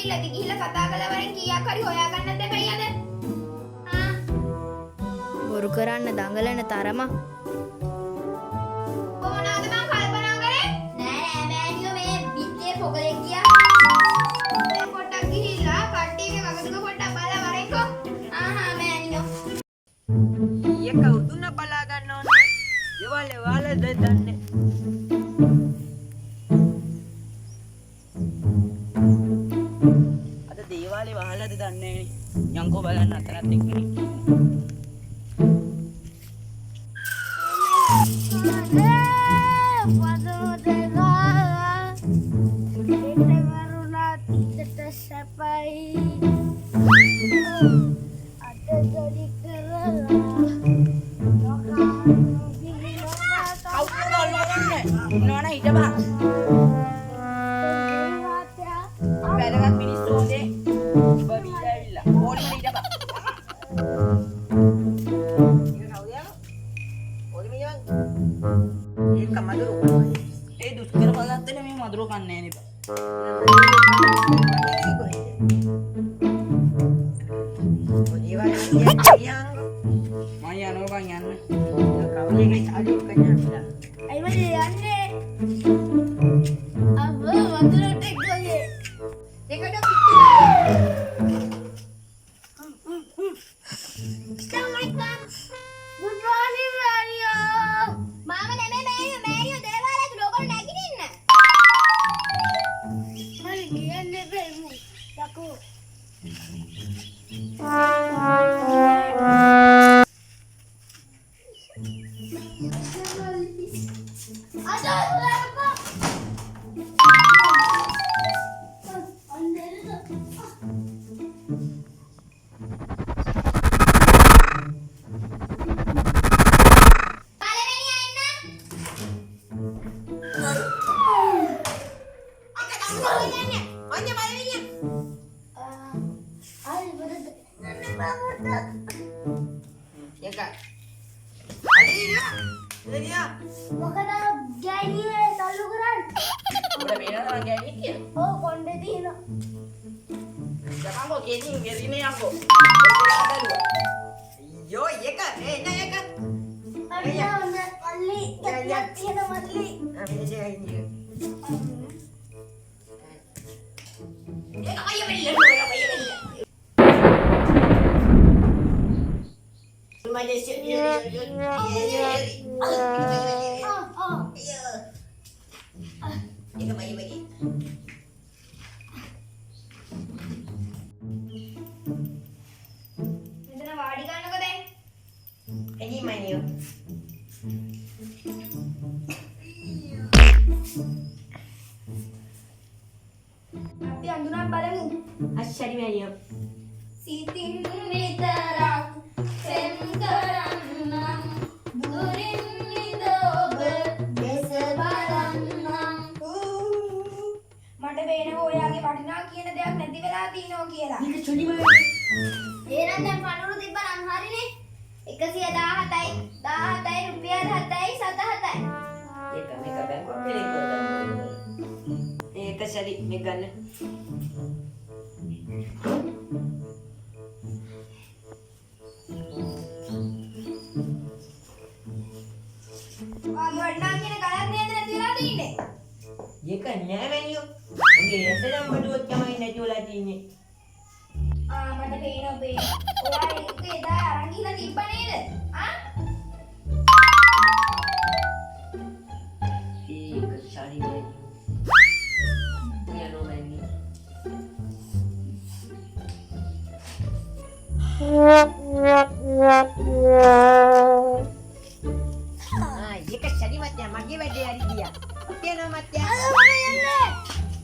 ඇවිල්ලාද ගිහිල්ලා කතා කළා වරෙන් කීයක් හරි හොයාගන්න දෙපයි අද. බොරු කරන්න දඟලන තරම. මොනවාද මං කල්පනා කරේ? නෑ මෑනියෝ මේ බිත්තියේ පොකලෙක් ගියා. දැන් පොඩ්ඩක් ගිහිල්ලා කට්ටියගේ වගතුක පොඩ්ඩක් බලලා වරෙන්කෝ. ආහා මෑනියෝ. එක උතුන බලා ගන්න ඕනේ. ඒවල වල දෙන්නේ. අද දේවාලේ වහලාද දන්නේ නේ. යංකෝ බලන්න අතරත් එක්කනේ. වැදගත් මිනිස්සු හොඳේ බබීලා ඇවිල්ලා ඕලිමල ඉඳපන්. ඒක කවුද යනවා? ඕලිමල යන්නේ. ඒක මදුරු. ඒ දුෂ්කර බලද්දනේ මේ මදුරු කන්නේ නේද? මම යනවා බං යන්න. කවුරුගේ චාලු කන්නා. අයිමද යන්නේ? අබ්බ වතුරට ගියේ. දෙකට Good morning, Mario. මාම නෙමෙයි මෑනියෝ දේවාලයට ලෝකෙ නැගිටින්න. මම කියන්නේ බෙමු. යකෝ. මොකද ගෑණියේ තල්ලු කරන්නේ? උඩ මේනද මං ගෑණි කියලා. ඔව් කොණ්ඩේ තියෙනවා. යකංගෝ කෙනින් ගෙරිනේ යකෝ. යෝ එක එන්න එක. අන්න මල්ලි ගැටියක් තියෙන මල්ලි. ඒක අයිය මෙල්ල නෝ අයිය මෙල්ල. මෙතන වාඩි ගන්නකෝ දැන්. එනි මනියෝ. අපි අඳුනක් බලමු. අශ්ශරි මනියෝ. සිතින් විතරක් සෙම් කරන්නම් දුරින් නිද ඔබ දෙස බලන්නම්. මට පේනවා ඔයාගේ වටිනා කියන දෙයක් නැති වෙලා තියෙනවා කියලා. මේක චුලිම එහෙනම් දැන් පනුරු තිබ්බනම් හරිනේ. 117යි 17යි රුපියල් 7යි 7යි. මේක බැංකුවක් පිළිගන්න. ඒක සරි මේ ගන්න. ඔයාගේ වටිනා කියන ගලක් නේද නැති වෙලා තියෙන්නේ. ඒක නෑ මනියෝ. මගේ ඇටනම් බඩුවක් තමයි නැතිවලා තියෙන්නේ. මට පේනවා ඔයා ඒක එදා අරන් ගිහලා තිබ්බ නේද? ඒක සරි මනියෝ. යනෝ මනියෝ. ඒක සරි මත්ය මගේ වැඩේ හරි ගියා. අපේනෝ මත්ය.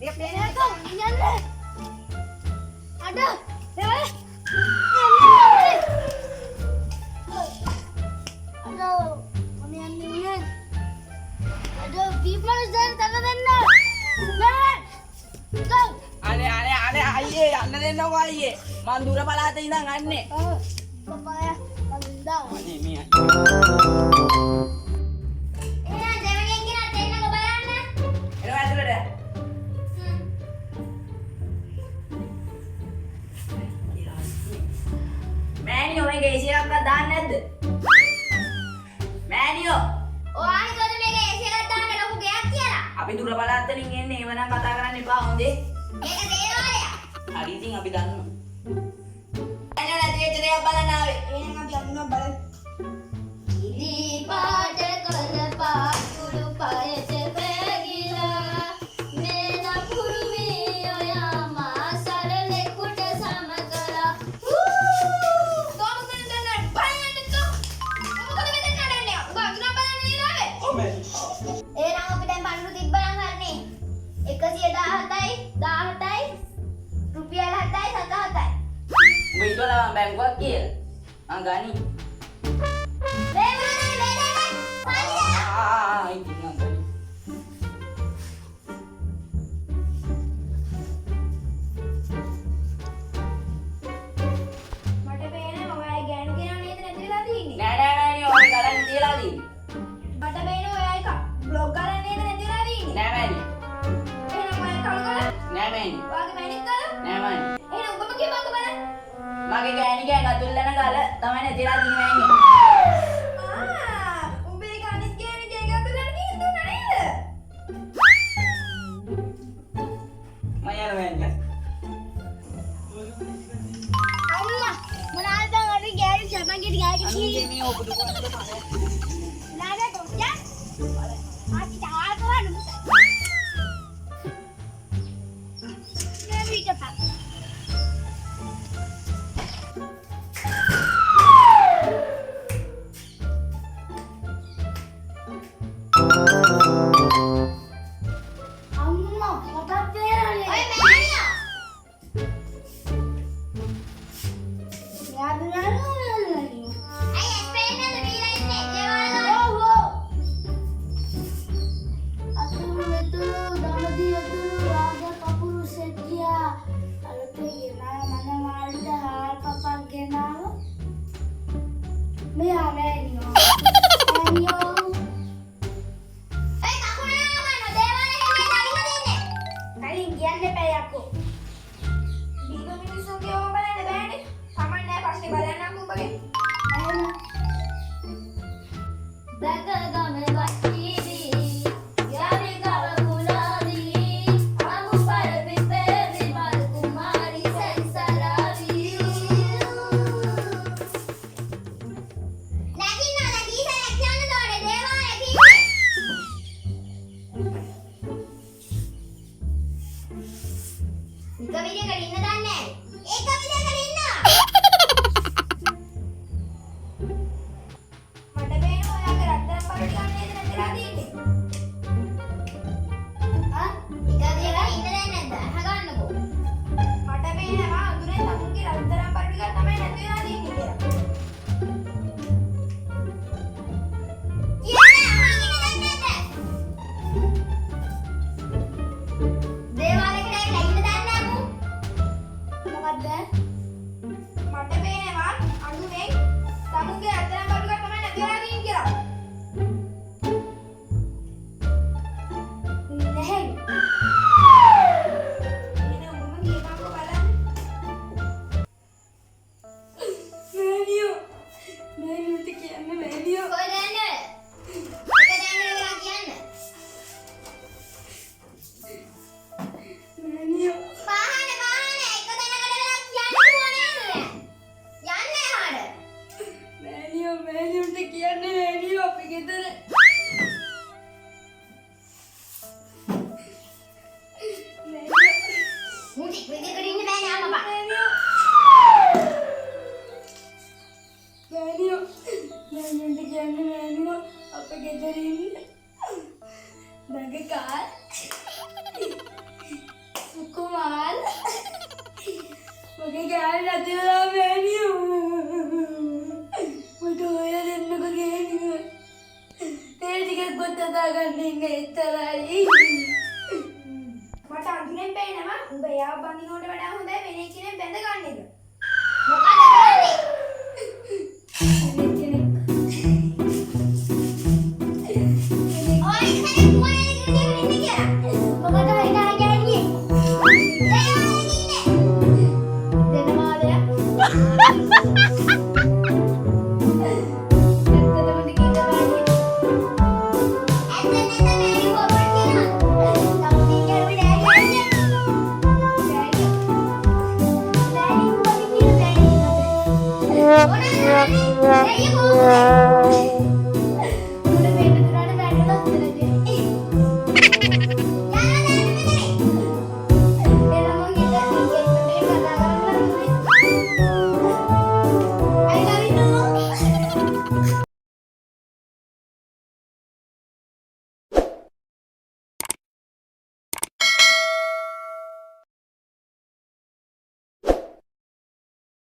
ඒක පේනකෝ යන්නේ. අඩ අනේ අයියේ යන්න දෙන්නකෝ අයියේ. මං දුර පළාතේ ඉඳන් අන්නේ. අනේ මේ එනවා ඇතුළට. මෑණියෝ මේක AC එකක්වත් දාන්නේ නැද්ද? මෑණියෝ ඔයා හිතුවද මේක AC එකක් දාන්න ලොකු ගයක් කියලා? අපි දුර බලාත්තලින් එන්නේ ඒවනම් කතා කරන්න එපා හොඳේ. මේක දේවාලයක්. හරි ඉතින් අපි දන්නවා. අනේ නැති වෙච්ච දේවල් බලන්න ආවේ. එහෙනම් අපි අඳුනක් බලමු. ඉලි පාට කළ පාටුළු පයට පැගිලා මේන පුරුමි ඔයා මා සරලෙකුට සම කළා කොහොමද දැන් බලන්නකෝ. මොකද මේ දැන් නඩන්නේ? ඔබ අඳුනක් බලන්න නේද ආවේ? ඔව් මෑණි. එහෙනම් අපි දැන් පඳුරු තිබ්බනම් හරිනේ. 117යි 17යි රුපියල් 7යි 7යි. උඹ හිතුවද මම බැංකුවක් කියලා? ගනි. ඉතින් මම ගනි. මට පේනවා ඔයා ගෑනු කෙනා නේද නැතිලා තියෙන්නේ. නෑ නෑ මෑණියෝ ඔය ගලන් තියලා තියෙන්නේ. මට පේනවා ඔයා එක බ්ලොග් කරලා නේද නැතිලා තියෙන්නේ. නෑ මෑණියෝ. එහෙනම් ඔයා කල් කරලා නෑ මෑණියෝ. ඔයාගේ මැනික් කරලා නෑ මෑණියෝ. එහෙනම් ඔබම කියපන්කො බලන්න. මගේ ගෑණිගේ ඇඟතුල්ලන ගල තමයි නැතිලා තියෙන්නේ මෑණියෝ. උඹේ කනිස් ගෑනි ගෑගතුලට කිව්දුනා නේද? මම යනවා මෑණියෝ. අම්මා මොනවාද අපි ගෑනි සපන්ගෙට ගෑනි අනුගේ මේ ඔබ දුකනද බලන්න. ලාගේ කොච්චා ආති තාල කරන්න මේ විදිහට අම්මා මට තේරෙන්නේ ඔය මෑණියා යාදුනානෝ අය ස්පේනද බීලා ඉන්නේ දේවාලවල. ඔව් ඔව් අතුරු මෙතුරු දමදී අතුරු රාග කපුරු සෙට්ටියා අලුතේ ගෙනාව මන මාල්ට හාල් පපක් ගෙනාව මේ ආවෑනියෝ ආනියෝ ඔය කකුලේ නමන දේවාලේ හැමයි දලිම දෙන්නේ. කලින් කියන්න එපා යකෝ දීග මිනිස්සුන්ගේ ඕම බලන්න බෑනේ. සමන් නෑ ප්‍රශ්නේ බලන්නම්කෝ උඹගේ. එහෙම දැකගම වටීදී යාරි කවුලාදී අමු පරපිපේ මල් කුමාරි සංසාරාවී නැගින්න නැගීසලක් යන්න දෝනේ දේවාලේ කිව්වේ. එක විදියකට ඉන්න දන්නේ නැහැ. එක විදියකට ඉන්න. මට පේනවා ඔයාගේ රත්තරන් බඩු ටිකක් නේද නැතිලා තියෙන්නේ. ආ එක විදියකට ඉන්න දැන් නැද්ද? අහගන්නකෝ. මට පේනවා අඳුරෙන් තමුන්ගේ රත්තරන් බඩු ටිකක් තමයි නැති වෙලා තියෙන්නේ කියලා. කියන්නේ අහගෙන දැන් නැද්ද? දේවාලෙකට ඇවිල්ලා ඉන්න දන්නේ නැහැ මු. මොකද්ද මට පේනවා අඳුරෙන් තමුන්ගේ රත්තරන් බඩු ටිකක් තමයි නැති වෙලා තියෙන්නේ කියලා. නැහැ එහෙනම් ඔබම කියපන්කෝ බලන්න. මෑනියෝ මෑනියෝට කියන්න මෑනියෝ කොහෙද යන්නේ? එක දැන් වෙලා කියන්න. මෑනියෝ පාහන එක දැනකට වෙලා කියන්න ඕනේ නේද? යන්නේ හාඩ. මෑනියෝට කියන්න මෑනියෝ අපි ගෙදර මුටි වෙදෙකට ඉන්න බෑනේ අම්මපා. මෑනියෝට කියන්න මෑනියෝ අප ගෙදර ඉන්න නගකාල් සුකුමාල් මගේ ගෑනි නැතිලා මෑනියෝ මට ඔය දෙන්නක ගෑනියෝ තේ ටිකක් ගොඩ දාගන්න ඉන්න එතරයි මට අඳුරෙන් පේනවා උඹ එයා බඳිනවට වඩා හොඳයි වෙන කෙනෙක් බැඳ ගන්න එක. මොකද කරන්නේ? ඔය ඉතින් මොනේද කියන්නේ ඉන්නේ කියලා. මොකද හිතා ගෑනියේ දේවාලේ ඉන්නේ. දෙනවාද දෙයියෝ කොහොමද?